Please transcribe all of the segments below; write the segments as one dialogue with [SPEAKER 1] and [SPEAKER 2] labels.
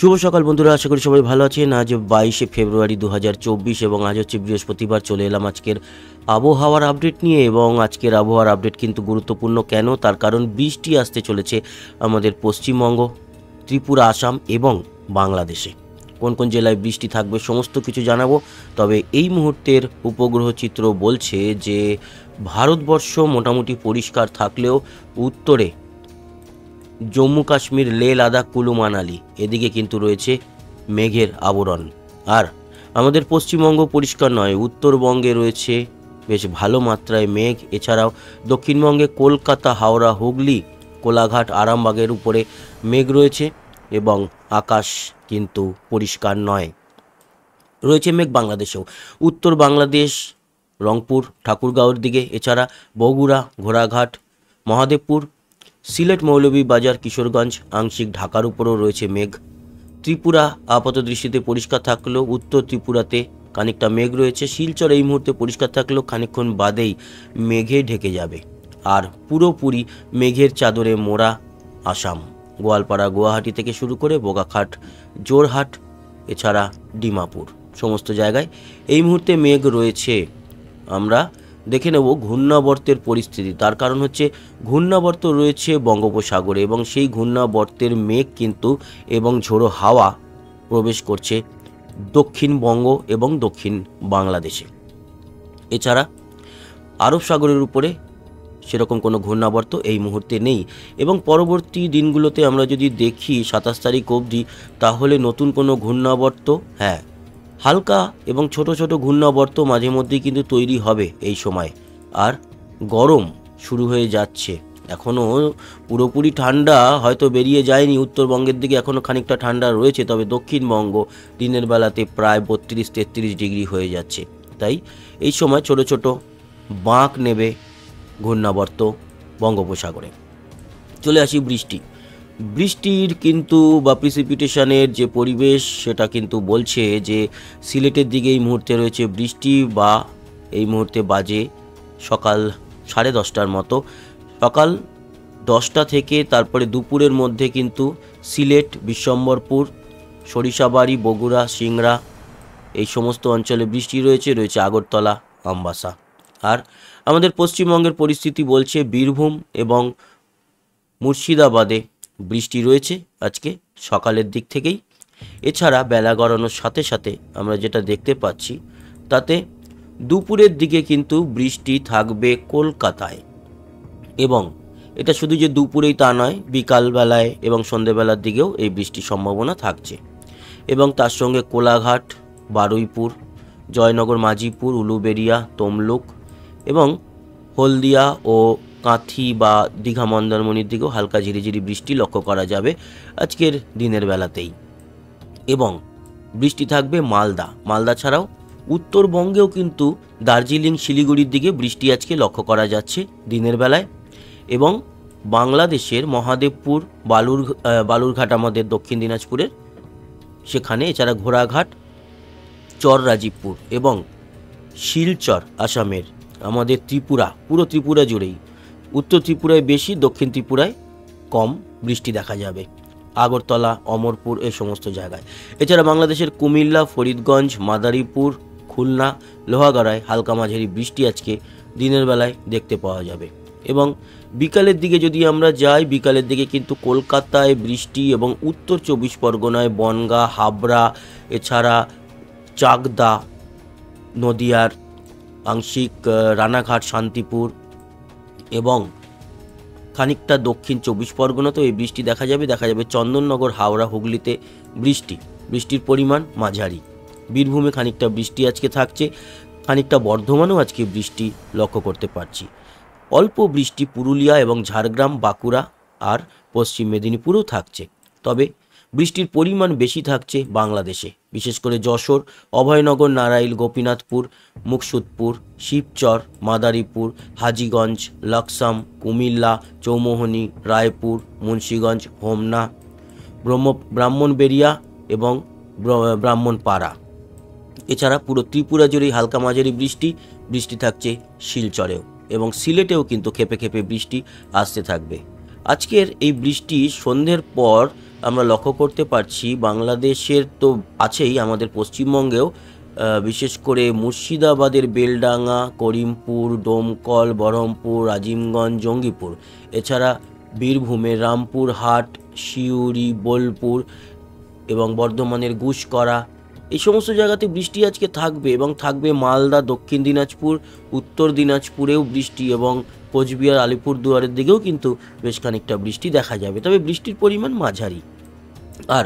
[SPEAKER 1] শুভ সকাল বন্ধুরা, আশা করি সবাই ভালো আছেন। আজ 22শে ফেব্রুয়ারি 2024 এবং আজ হচ্ছে বৃহস্পতিবার। চলে এলাম আজকের আবহাওয়ার আপডেট নিয়ে। এবং আজকের আবহাওয়ার আপডেট কিন্তু গুরুত্বপূর্ণ। কেন? তার কারণ বৃষ্টি আসতে চলেছে আমাদের পশ্চিমবঙ্গ, ত্রিপুরা, আসাম এবং বাংলাদেশে। কোন কোন জেলায় বৃষ্টি থাকবে সমস্ত কিছু জানাবো। তবে এই মুহূর্তের উপগ্রহ চিত্র বলছে যে ভারতবর্ষ মোটামুটি পরিষ্কার থাকলেও উত্তরে জম্মু কাশ্মীর, লে, লাদাখ, কুলু, মানালি এদিকে কিন্তু রয়েছে মেঘের আবরণ। আর আমাদের পশ্চিমবঙ্গ পরিষ্কার নয়, উত্তরবঙ্গে রয়েছে বেশ ভালো মাত্রায় মেঘ। এছাড়াও দক্ষিণবঙ্গে কলকাতা, হাওড়া, হুগলি, কোলাঘাট, আরামবাগের উপরে মেঘ রয়েছে এবং আকাশ কিন্তু পরিষ্কার নয়। রয়েছে মেঘ বাংলাদেশেও, উত্তর বাংলাদেশ, রংপুর, ঠাকুরগাঁওয়ের দিকে, এছাড়া বগুড়া, ঘোড়াঘাট, মহাদেবপুর, সিলেট, মৌলভীবাজার, কিশোরগঞ্জ, আংশিক ঢাকার উপরও রয়েছে মেঘ। ত্রিপুরা আপাত দৃষ্টিতে পরিষ্কার থাকলেও উত্তর ত্রিপুরাতে খানিকটা মেঘ রয়েছে। শিলচর এই মুহূর্তে পরিষ্কার থাকলেও খানিকক্ষণ বাদেই মেঘে ঢেকে যাবে। আর পুরোপুরি মেঘের চাদরে মোড়া আসাম, গোয়ালপাড়া, গুয়াহাটি থেকে শুরু করে বোগাখাট, জোরহাট, এছাড়া ডিমাপুর সমস্ত জায়গায় এই মুহূর্তে মেঘ রয়েছে। আমরা দেখে নেব ঘূর্ণাবর্তের পরিস্থিতি। তার কারণ হচ্ছে ঘূর্ণাবর্ত রয়েছে বঙ্গোপসাগরে এবং সেই ঘূর্ণাবর্তের মেঘ কিন্তু এবং ঝোড়ো হাওয়া প্রবেশ করছে দক্ষিণবঙ্গ এবং দক্ষিণ বাংলাদেশে। এছাড়া আরব সাগরের উপরে সেরকম কোনো ঘূর্ণাবর্ত এই মুহূর্তে নেই। এবং পরবর্তী দিনগুলোতে আমরা যদি দেখি 27 তারিখ অবধি, তাহলে নতুন কোনো ঘূর্ণাবর্ত, হালকা এবং ছোট ছোট ঘূর্ণাবর্ত মাঝে মধ্যেই কিন্তু তৈরি হবে এই সময়। আর গরম শুরু হয়ে যাচ্ছে। এখনও পুরোপুরি ঠান্ডা হয়তো বেরিয়ে যায়নি, উত্তরবঙ্গের দিকে এখনও খানিকটা ঠান্ডা রয়েছে, তবে দক্ষিণবঙ্গ দিনের বেলাতে প্রায় 32-33 ডিগ্রি হয়ে যাচ্ছে। তাই এই সময় ছোট ছোট বাঁক নেবে ঘূর্ণাবর্ত বঙ্গোপসাগরে। চলে আসি বৃষ্টির কিন্তু বা প্রিসিপিটেশনের যে পরিবেশ, সেটা কিন্তু বলছে যে সিলেটের দিকে এই মুহূর্তে রয়েছে বৃষ্টি, বা এই মুহূর্তে বাজে সকাল 10:30টার মতো। সকাল 10টা থেকে তারপরে দুপুরের মধ্যে কিন্তু সিলেট, বিশ্বম্বরপুর, সরিষাবাড়ি, বগুড়া, সিংড়া এই সমস্ত অঞ্চলে বৃষ্টি রয়েছে আগরতলা, আমবাসা। আর আমাদের পশ্চিমবঙ্গের পরিস্থিতি বলছে বীরভূম এবং মুর্শিদাবাদে বৃষ্টি রয়েছে আজকে সকালের দিক থেকেই। এছাড়া বেলা গড়ানোর সাথে সাথে আমরা যেটা দেখতে পাচ্ছি, তাতে দুপুরের দিকে কিন্তু বৃষ্টি থাকবে কলকাতায়। এবং এটা শুধু যে দুপুরেই তা নয়, বিকালবেলায় এবং সন্ধেবেলার দিকেও এই বৃষ্টির সম্ভাবনা থাকছে। এবং তার সঙ্গে কোলাঘাট, বারুইপুর, জয়নগর, মাঝিপুর, উলুবেড়িয়া, তমলুক এবং হলদিয়া ও কাঁথি বা দীঘা, মন্দারমণির দিকেও হালকা ঝিরিঝিরি বৃষ্টি লক্ষ্য করা যাবে আজকের দিনের বেলাতেই। এবং বৃষ্টি থাকবে মালদা ছাড়াও উত্তরবঙ্গেও কিন্তু দার্জিলিং, শিলিগুড়ির দিকে বৃষ্টি আজকে লক্ষ্য করা যাচ্ছে দিনের বেলায়। এবং বাংলাদেশের মহাদেবপুর, বালুরঘাট আমাদের দক্ষিণ দিনাজপুরের সেখানে, এছাড়া ঘোড়াঘাট, চর রাজীবপুর এবং শিলচর আসামের, আমাদের ত্রিপুরা, পুরো ত্রিপুরা জুড়েই, উত্তর ত্রিপুরায় বেশি, দক্ষিণ ত্রিপুরায় কম বৃষ্টি দেখা যাবে। আগরতলা, অমরপুর এই সমস্ত জায়গায়। এছাড়া বাংলাদেশের কুমিল্লা, ফরিদগঞ্জ, মাদারীপুর, খুলনা, লোহাগাড়ায় হালকা মাঝারি বৃষ্টি আজকে দিনের বেলায় দেখতে পাওয়া যাবে। এবং বিকালের দিকে যদি আমরা যাই, বিকালের দিকে কিন্তু কলকাতায় বৃষ্টি এবং উত্তর 24 পরগনায় বনগাঁ, হাবড়া, এছাড়া চাকদা, নদিয়ার আংশিক রানাঘাট, শান্তিপুর এবং খানিকটা দক্ষিণ 24 পরগনাতেও এই বৃষ্টি দেখা যাবে। চন্দননগর, হাওড়া, হুগলিতে বৃষ্টির পরিমাণ মাঝারি। বীরভূমে খানিকটা বৃষ্টি আজকে থাকছে, খানিকটা বর্ধমানেও আজকে বৃষ্টি লক্ষ্য করতে পারছি। অল্প বৃষ্টি পুরুলিয়া এবং ঝাড়গ্রাম, বাঁকুড়া আর পশ্চিম মেদিনীপুরেও থাকছে। তবে বৃষ্টির পরিমাণ বেশি থাকছে বাংলাদেশে, বিশেষ করে যশোর, অভয়নগর, নারাইল, গোপীনাথপুর, মুকসুদপুর, শিবচর, মাদারীপুর, হাজীগঞ্জ, লাকসাম, কুমিল্লা, চৌমোহনী, রায়পুর, মুন্সীগঞ্জ, হোমনা, ব্রাহ্মণবেড়িয়া এবং ব্রাহ্মণপাড়া। এছাড়া পুরো ত্রিপুরা জুড়েই হালকা মাঝারি বৃষ্টি থাকছে শিলচরেও। এবং সিলেটেও কিন্তু খেপে খেপে বৃষ্টি আসতে থাকবে। আজকের এই বৃষ্টি সন্ধ্যের পর আমরা লক্ষ্য করতে পারছি বাংলাদেশের তো আছেই, আমাদের পশ্চিমবঙ্গেও বিশেষ করে মুর্শিদাবাদের বেলডাঙ্গা, করিমপুর, ডোমকল, বহরমপুর, আজিমগঞ্জ, জঙ্গিপুর, এছাড়া বীরভূমের রামপুরহাট, সিউড়ি, বোলপুর এবং বর্ধমানের গুসকরা, এই সমস্ত জায়গাতে বৃষ্টি আজকে থাকবে এবং থাকবে মালদা, দক্ষিণ দিনাজপুর, উত্তর দিনাজপুরেও বৃষ্টি এবং কোচবিহার, আলিপুরদুয়ারের দিকেও কিন্তু বেশ খানিকটা বৃষ্টি দেখা যাবে, তবে বৃষ্টির পরিমাণ মাঝারি। আর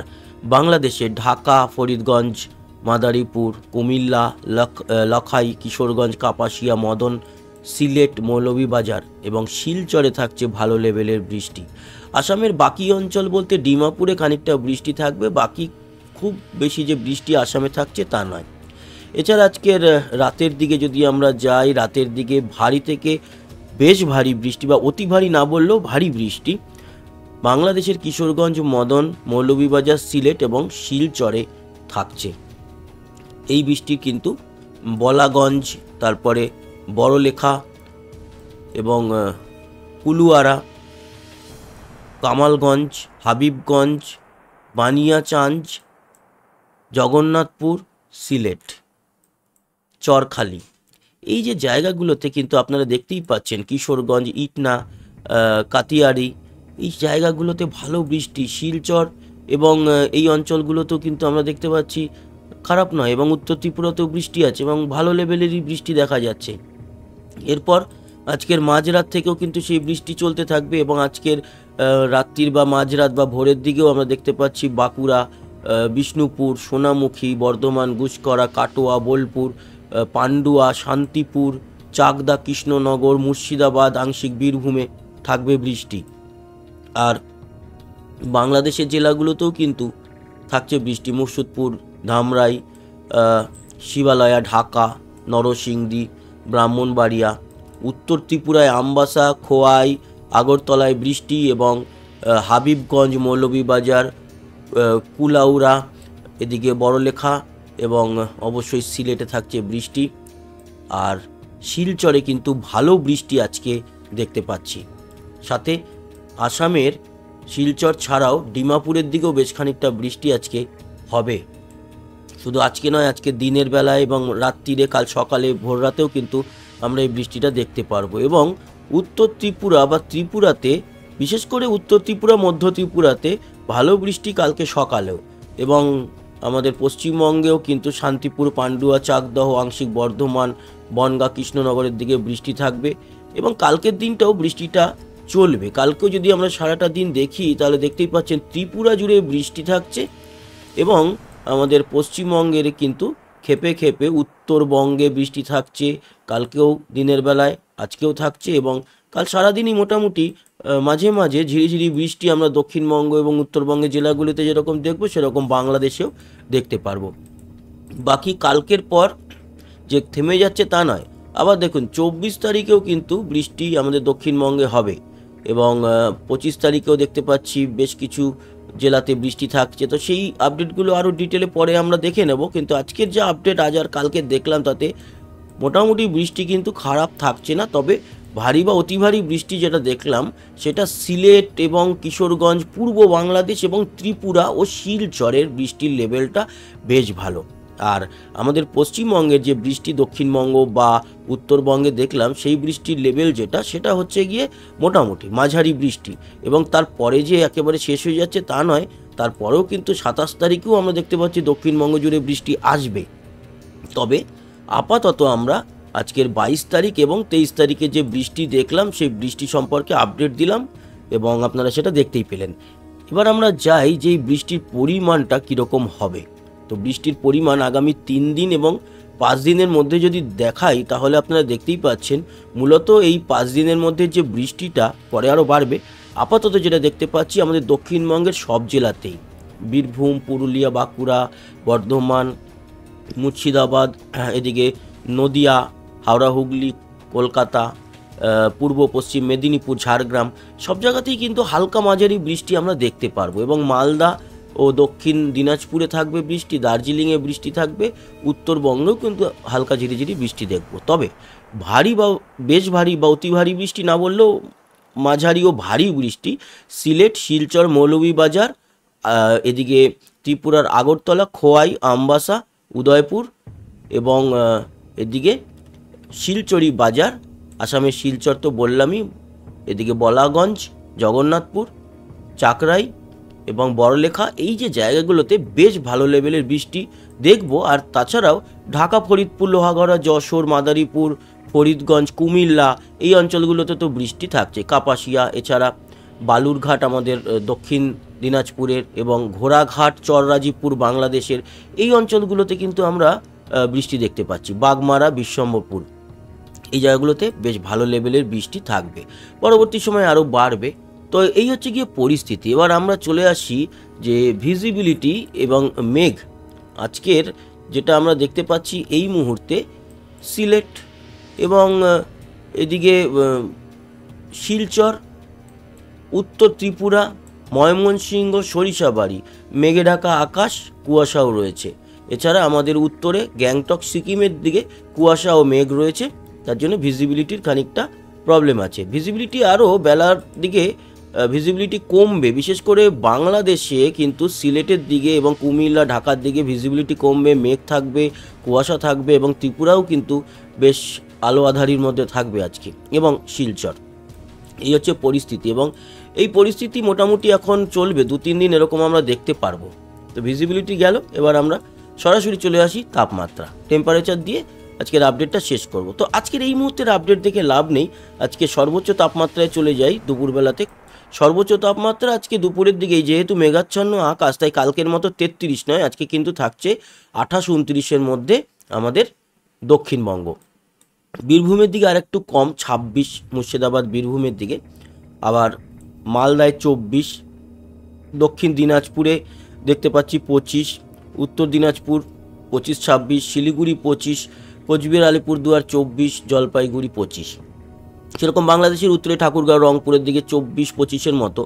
[SPEAKER 1] বাংলাদেশে ঢাকা, ফরিদগঞ্জ, মাদারীপুর, কুমিল্লা, লখাই, কিশোরগঞ্জ, কাপাসিয়া, মদন, সিলেট, মৌলভীবাজার এবং শিলচরে থাকছে ভালো লেভেলের বৃষ্টি। আসামের বাকি অঞ্চল বলতে ডিমাপুরে খানিকটা বৃষ্টি থাকবে, বাকি খুব বেশি যে বৃষ্টি আসামে থাকছে তা নয়। এছাড়া আজকের রাতের দিকে যদি আমরা যাই, রাতের দিকে ভারী থেকে বেশ ভারী বৃষ্টি বা অতি ভারী না বললেও ভারী বৃষ্টি বাংলাদেশের কিশোরগঞ্জ, মদন, মৌলভীবাজার, সিলেট এবং শিলচরে থাকছে। এই বৃষ্টি কিন্তু বলাগঞ্জ, তারপরে বড়লেখা এবং কুলুয়ারা, কামালগঞ্জ, হাবিবগঞ্জ, বানিয়াচাঞ্জ, জগন্নাথপুর, সিলেট, চরখালি, এই যে জায়গাগুলোতে কিন্তু আপনারা দেখতেই পাচ্ছেন কিশোরগঞ্জ, ইটনা, কাতিয়ারি, এই জায়গাগুলোতে ভালো বৃষ্টি। শিলচর এবং এই অঞ্চলগুলোতেও কিন্তু আমরা দেখতে পাচ্ছি খারাপ নয়, এবং উত্তর ত্রিপুরাতেও বৃষ্টি আছে এবং ভালো লেভেলেরই বৃষ্টি দেখা যাচ্ছে। এরপর আজকের মাঝরাত থেকেও কিন্তু সেই বৃষ্টি চলতে থাকবে এবং আজকের রাত্রির বা মাঝরাত বা ভোরের দিকেও আমরা দেখতে পাচ্ছি বাঁকুড়া, বিষ্ণুপুর, সোনামুখী, বর্ধমান, গুসকরা, কাটোয়া, বোলপুর, পান্ডুয়া, শান্তিপুর, চাকদা, কৃষ্ণনগর, মুর্শিদাবাদ, আংশিক বীরভূমে থাকবে বৃষ্টি। আর বাংলাদেশের জেলাগুলোতেও কিন্তু থাকছে বৃষ্টি। মুর্শিদপুর, ধামরাই, শিবালয়া, ঢাকা, নরসিংদী, ব্রাহ্মণবাড়িয়া, উত্তর ত্রিপুরায় আমবাসা, খোয়াই, আগরতলায় বৃষ্টি এবং হাবিবগঞ্জ, মৌলভীবাজার, কুলাউড়া, এদিকে বড়লেখা এবং অবশ্যই সিলেটে থাকছে বৃষ্টি। আর শিলচরে কিন্তু ভালো বৃষ্টি আজকে দেখতে পাচ্ছি। সাথে আসামের শিলচর ছাড়াও ডিমাপুরের দিকেও বেশ খানিকটা বৃষ্টি আজকে হবে। শুধু আজকে নয়, আজকে দিনের বেলায় এবং রাত্রিরে, কাল সকালে, ভোর রাতেও কিন্তু আমরা এই বৃষ্টিটা দেখতে পারবো। এবং উত্তর ত্রিপুরা বা ত্রিপুরাতে, বিশেষ করে উত্তর ত্রিপুরা, মধ্য ত্রিপুরাতে ভালো বৃষ্টি কালকে সকালেও, এবং আমাদের পশ্চিমবঙ্গেও কিন্তু শান্তিপুর, পান্ডুয়া, চাকদহ, আংশিক বর্ধমান, বনগাঁ, কৃষ্ণনগরের দিকে বৃষ্টি থাকবে এবং কালকের দিনটাও বৃষ্টিটা চলবে। কালকেও যদি আমরা সারাটা দিন দেখি তাহলে দেখতেই পাচ্ছেন ত্রিপুরা জুড়ে বৃষ্টি থাকছে এবং আমাদের পশ্চিমবঙ্গের কিন্তু খেপে খেপে উত্তরবঙ্গে বৃষ্টি থাকছে কালকেও দিনের বেলায়, আজকেও থাকছে এবং কাল সারাদিনই মোটামুটি মাঝে মাঝে ঝিরিঝিরি বৃষ্টি আমরা দক্ষিণবঙ্গ এবং উত্তরবঙ্গের জেলাগুলিতে যেরকম দেখব সেরকম বাংলাদেশেও দেখতে পারবো। বাকি কালকের পর যে থেমে যাচ্ছে তা নয়, আবার দেখুন 24 তারিখেও কিন্তু বৃষ্টি আমাদের দক্ষিণবঙ্গে হবে এবং 25 তারিখেও দেখতে পাচ্ছি বেশ কিছু জেলাতে বৃষ্টি থাকছে। তো সেই আপডেটগুলো আরও ডিটেলে পরে আমরা দেখে নেব, কিন্তু আজকের যা আপডেট আজ আর কালকে দেখলাম তাতে মোটামুটি বৃষ্টি কিন্তু খারাপ থাকছে না। তবে ভারী বা অতি ভারী বৃষ্টি যেটা দেখলাম সেটা সিলেট এবং কিশোরগঞ্জ, পূর্ব বাংলাদেশ এবং ত্রিপুরা ও শিলচরের বৃষ্টির লেভেলটা বেশ ভালো। আর আমাদের পশ্চিমবঙ্গের যে বৃষ্টি দক্ষিণবঙ্গ বা উত্তরবঙ্গে দেখলাম সেই বৃষ্টির লেভেল যেটা, সেটা হচ্ছে গিয়ে মোটামুটি মাঝারি বৃষ্টি এবং তারপরে যে একেবারে শেষ হয়ে যাচ্ছে তা নয়, তারপরেও কিন্তু 27 তারিখেও আমরা দেখতে পাচ্ছি দক্ষিণবঙ্গ জুড়ে বৃষ্টি আসবে। তবে আপাতত আমরা আজকের 22 তারিখ এবং 23 তারিখে যে বৃষ্টি দেখলাম সেই বৃষ্টি সম্পর্কে আপডেট দিলাম এবং আপনারা সেটা দেখতেই পেলেন। এবার আমরা যাই যে এই বৃষ্টির পরিমাণটা কীরকম হবে। তো বৃষ্টির পরিমাণ আগামী 3 দিন এবং 5 দিনের মধ্যে যদি দেখাই তাহলে আপনারা দেখতেই পাচ্ছেন মূলত এই 5 দিনের মধ্যে যে বৃষ্টিটা পরে আরও বাড়বে। আপাতত যেটা দেখতে পাচ্ছি আমাদের দক্ষিণবঙ্গের সব জেলাতেই, বীরভূম, পুরুলিয়া, বাঁকুড়া, বর্ধমান, মুর্শিদাবাদ, এদিকে নদিয়া, হাওড়া, হুগলি, কলকাতা, পূর্ব পশ্চিম মেদিনীপুর, ঝাড়গ্রাম, সব জায়গাতেই কিন্তু হালকা মাঝারি বৃষ্টি আমরা দেখতে পারবো এবং মালদা ও দক্ষিণ দিনাজপুরে থাকবে বৃষ্টি, দার্জিলিংয়ে বৃষ্টি থাকবে, উত্তরবঙ্গেও কিন্তু হালকা ঝিরিঝিরি বৃষ্টি দেখব। তবে ভারী বা বেশ ভারী বা অতি ভারী বৃষ্টি না বললেও মাঝারি ও ভারী বৃষ্টি সিলেট, শিলচর, মৌলভীবাজার এদিকে ত্রিপুরার আগরতলা, খোয়াই, আমবাসা, উদয়পুর এবং এদিকে শিলচরি বাজার, আসামের শিলচর তো বললামই, এদিকে বলাগঞ্জ, জগন্নাথপুর, চাকরাই এবং বড়লেখা, এই যে জায়গাগুলোতে বেশ ভালো লেভেলের বৃষ্টি দেখব। আর তাছাড়াও ঢাকা, ফরিদপুর, লোহাগড়া, যশোর, মাদারীপুর, ফরিদগঞ্জ, কুমিল্লা এই অঞ্চলগুলোতে তো বৃষ্টি থাকছে, কাপাসিয়া, এছাড়া বালুরঘাট আমাদের দক্ষিণ দিনাজপুরের এবং ঘোড়াঘাট, চররাজীপুর বাংলাদেশের এই অঞ্চলগুলোতে কিন্তু আমরা বৃষ্টি দেখতে পাচ্ছি, বাগমারা, বিশ্বম্ভরপুর এই জায়গাগুলোতে বেশ ভালো লেভেলের বৃষ্টি থাকবে, পরবর্তী সময় আরও বাড়বে। তো এই হচ্ছে গিয়ে পরিস্থিতি। এবার আমরা চলে আসি যে ভিজিবিলিটি এবং মেঘ। আজকের যেটা আমরা দেখতে পাচ্ছি এই মুহূর্তে সিলেট এবং এদিকে শিলচর, উত্তর ত্রিপুরা, ময়মনসিংহ, সরিষাবাড়ি মেঘে ঢাকা আকাশ, কুয়াশাও রয়েছে। এছাড়া আমাদের উত্তরে গ্যাংটক, সিকিমের দিকে কুয়াশা ও মেঘ রয়েছে, তার জন্য ভিজিবিলিটির খানিকটা প্রবলেম আছে। ভিজিবিলিটি আরও বেলার দিকে ভিজিবিলিটি কমবে, বিশেষ করে বাংলাদেশে কিন্তু সিলেটের দিকে এবং কুমিল্লা, ঢাকার দিকে ভিজিবিলিটি কমবে, মেঘ থাকবে, কুয়াশা থাকবে এবং ত্রিপুরাও কিন্তু বেশ আলো আঁধারির মধ্যে থাকবে আজকে, এবং শিলচর। এই হচ্ছে পরিস্থিতি এবং এই পরিস্থিতি মোটামুটি এখন চলবে 2-3 দিন, এরকম আমরা দেখতে পারবো। তো ভিজিবিলিটি গেল, এবার আমরা সরাসরি চলে আসি তাপমাত্রা, টেম্পারেচার দিয়ে আজকের আপডেটটা শেষ করব। তো আজকের এই মুহূর্তের আপডেট দেখে লাভ নেই, আজকে সর্বোচ্চ তাপমাত্রায় চলে যাই দুপুরবেলাতে। সর্বোচ্চ তাপমাত্রা আজকে দুপুরের দিকেই, যেহেতু মেঘাচ্ছন্ন আকাশ তাই কালকের মতো 33 নয়, আজকে কিন্তু থাকছে 28-29-এর মধ্যে আমাদের দক্ষিণবঙ্গ। বীরভূমের দিকে আরেকটু কম, 26 মুর্শিদাবাদ বীরভূমের দিকে, আবার মালদায় 24, দক্ষিণ দিনাজপুরে দেখতে পাচ্ছি 25, উত্তর দিনাজপুর 25-26, শিলিগুড়ি 25, কোচবিহার, আলিপুরদুয়ার 24, জলপাইগুড়ি 25। সেরকম বাংলাদেশের উত্তরে ঠাকুরগাঁও, রংপুরের দিকে 24-25-এর মতো।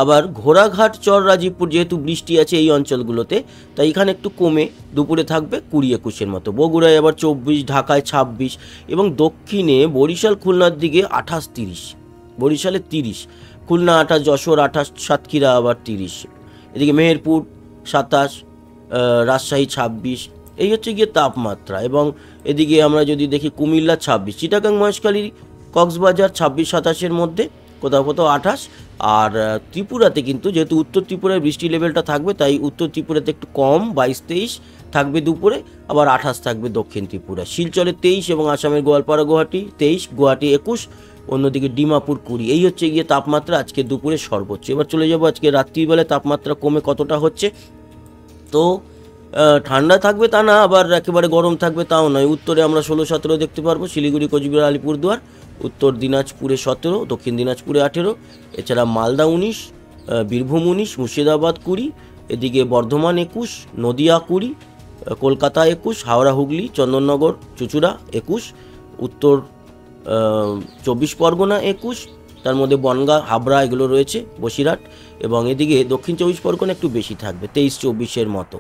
[SPEAKER 1] আবার ঘোড়াঘাট, চররাজীপুর যেহেতু বৃষ্টি আছে এই অঞ্চলগুলোতে, তাই এখানে একটু কমে দুপুরে থাকবে 20-21-এর মতো। বগুড়ায় আবার 24, ঢাকায় 26 এবং দক্ষিণে বরিশাল, খুলনার দিকে 28-30, বরিশালে 30, খুলনা 28, যশোর 28, সাতক্ষীরা আবার 30, এদিকে মেহেরপুর 27, রাজশাহী 26। এই হচ্ছে গিয়ে তাপমাত্রা। এবং এদিকে আমরা যদি দেখি কুমিল্লা 26, চিটাগাং, মহেশখালী, কক্সবাজার 26-27-এর মধ্যে, কোথাও কোথাও 28। আর ত্রিপুরাতে কিন্তু যেহেতু উত্তর ত্রিপুরায় বৃষ্টি লেভেলটা থাকবে, তাই উত্তর ত্রিপুরাতে একটু কম, 22-23 থাকবে দুপুরে, আবার 28 থাকবে দক্ষিণ ত্রিপুরা। শিলচরে 23 এবং আসামের গোয়ালপাড়া, গুয়াহাটি 23, গুয়াহাটি 21, অন্যদিকে ডিমাপুর 20। এই হচ্ছে গিয়ে তাপমাত্রা আজকে দুপুরে সর্বোচ্চ। এবার চলে যাব আজকে রাত্রিবেলায় তাপমাত্রা কমে কতটা হচ্ছে। তো ঠান্ডা থাকবে তা না, আবার একেবারে গরম থাকবে তাও নয়। উত্তরে আমরা 16-17 দেখতে পারবো, শিলিগুড়ি, কোচবিহার, আলিপুরদুয়ার, উত্তর দিনাজপুরে 17, দক্ষিণ দিনাজপুরে 18, এছাড়া মালদা 19, বীরভূম 19, মুর্শিদাবাদ 20, এদিকে বর্ধমান 21, নদিয়া 20, কলকাতা 21, হাওড়া, হুগলি, চন্দননগর, চুঁচুড়া 21, উত্তর 24 পরগনা 21, তার মধ্যে বনগাঁ, হাবড়া এগুলো রয়েছে, বসিরহাট, এবং এদিকে দক্ষিণ 24 পরগনা একটু বেশি থাকবে 23-24-এর মতো।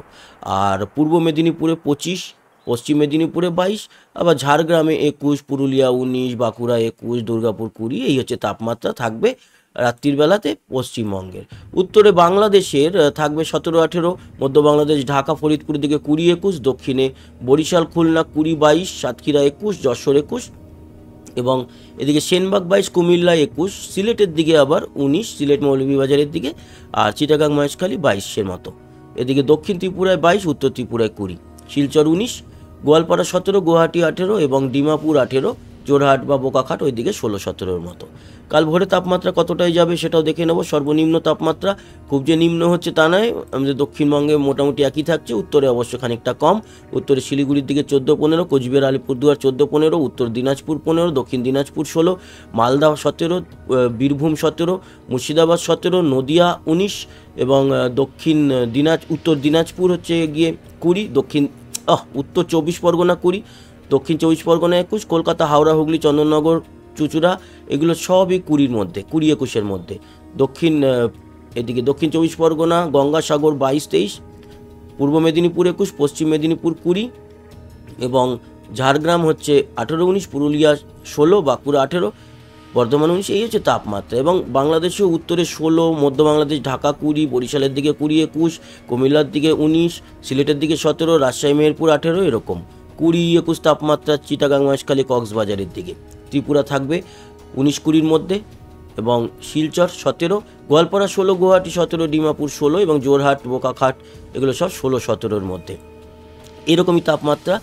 [SPEAKER 1] আর পূর্ব মেদিনীপুরে 25, পশ্চিম মেদিনীপুরে 22, আবার ঝাড়গ্রামে 21, পুরুলিয়া 19, বাঁকুড়া 21, দুর্গাপুর 20। এই হচ্ছে তাপমাত্রা থাকবে রাত্রির বেলাতে পশ্চিমবঙ্গের। উত্তরে বাংলাদেশের থাকবে 17-18, মধ্য বাংলাদেশ, ঢাকা, ফরিদপুরের দিকে 20-21, দক্ষিণে বরিশাল, খুলনা 20-22, সাতক্ষীরা 21, যশোর 21, এবং এদিকে সেনবাগ 22, কুমিল্লা 21, সিলেটের দিকে আবার 19, সিলেট মৌলভীবাজারের দিকে, আর চিটাগাং, মহেশখালী 22-এর মতো। এদিকে দক্ষিণ ত্রিপুরায় 22, উত্তর ত্রিপুরায় 20, শিলচর 19, গোয়ালপাড়া 17, গুয়াহাটি 18 এবং ডিমাপুর 18, জোরহাট বা বোকাখাট ওইদিকে 16-17-এর মতো। কাল ভোরে তাপমাত্রা কতটাই যাবে সেটাও দেখে নেব। সর্বনিম্ন তাপমাত্রা খুব যে নিম্ন হচ্ছে তা নয়, আমাদের দক্ষিণবঙ্গে মোটামুটি একই থাকছে, উত্তরে অবশ্য খানিকটা কম। উত্তরে শিলিগুড়ির দিকে 14-15, কোচবিহার, আলিপুরদুয়ার 14-15, উত্তর দিনাজপুর 15, দক্ষিণ দিনাজপুর 16, মালদা 17, বীরভূম 17, মুর্শিদাবাদ 17, নদিয়া 19 এবং উত্তর দিনাজপুর হচ্ছে গিয়ে 20, উত্তর 24 পরগনা 20, দক্ষিণ 24 পরগনা 21, কলকাতা, হাওড়া, হুগলি, চন্দননগর, চুঁচুড়া এগুলো সবই 20-এর মধ্যে, 20-21-এর মধ্যে। এদিকে দক্ষিণ 24 পরগনা, গঙ্গাসাগর 22-23, পূর্ব মেদিনীপুর 21, পশ্চিম মেদিনীপুর 20 এবং ঝাড়গ্রাম হচ্ছে 18-19, পুরুলিয়া 16, বাঁকুড়া 18, বর্ধমান 19, এই হচ্ছে তাপমাত্রা। এবং বাংলাদেশেও উত্তরে 16, মধ্য বাংলাদেশ ঢাকা 20, বরিশালের দিকে 20, 21, কুমিল্লার দিকে 19, সিলেটের দিকে 17, রাজশাহী মেহেরপুর 18, এরকম 20, 21 তাপমাত্রা চিটাগাং মহেশখালী কক্সবাজারের দিকে। ত্রিপুরা থাকবে 19, 20-র মধ্যে, এবং শিলচর 17, গোয়ালপাড়া 16, গুয়াহাটি 17, ডিমাপুর 16, এবং জোরহাট বোকাখাট এগুলো সব 16, 17-র মধ্যে। এরকমই তাপমাত্রা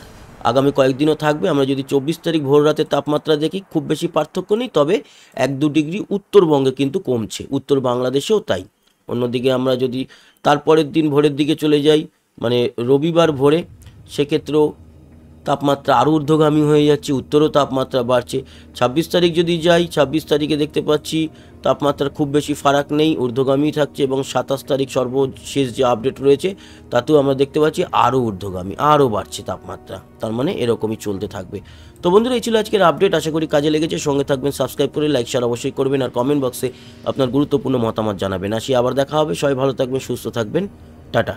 [SPEAKER 1] আগামী কয়েকদিনও থাকবে। আমরা যদি 24 তারিখ ভোর রাতে তাপমাত্রা দেখি, খুব বেশি পার্থক্য নেই, তবে 1-2 ডিগ্রি উত্তরবঙ্গে কিন্তু কমছে, উত্তর বাংলাদেশেও তাই। অন্যদিকে আমরা যদি তারপরের দিন ভোরের দিকে চলে যাই, মানে রবিবার ভোরে, সেক্ষেত্রেও তাপমাত্রা আরও ঊর্ধ্বগামী হয়ে যাচ্ছে, উত্তরেও তাপমাত্রা বাড়ছে। 26 তারিখ যদি যাই, 26 তারিখে দেখতে পাচ্ছি তাপমাত্রার খুব বেশি ফারাক নেই, ঊর্ধ্বগামী থাকছে, এবং 27 তারিখ সর্বশেষ যে আপডেট রয়েছে তাতেও আমরা দেখতে পাচ্ছি আরও ঊর্ধ্বগামী, আরও বাড়ছে তাপমাত্রা। তার মানে এরকমই চলতে থাকবে। তো বন্ধুরা, এই ছিল আজকের আপডেট। আশা করি কাজে লেগেছে। সঙ্গে থাকবেন, সাবস্ক্রাইব করে লাইক শেয়ার অবশ্যই করবেন, আর কমেন্ট বক্সে আপনার গুরুত্বপূর্ণ মতামত জানাবেন। আসি আবার দেখা হবে। সবাই ভালো থাকবেন, সুস্থ থাকবেন, টাটা।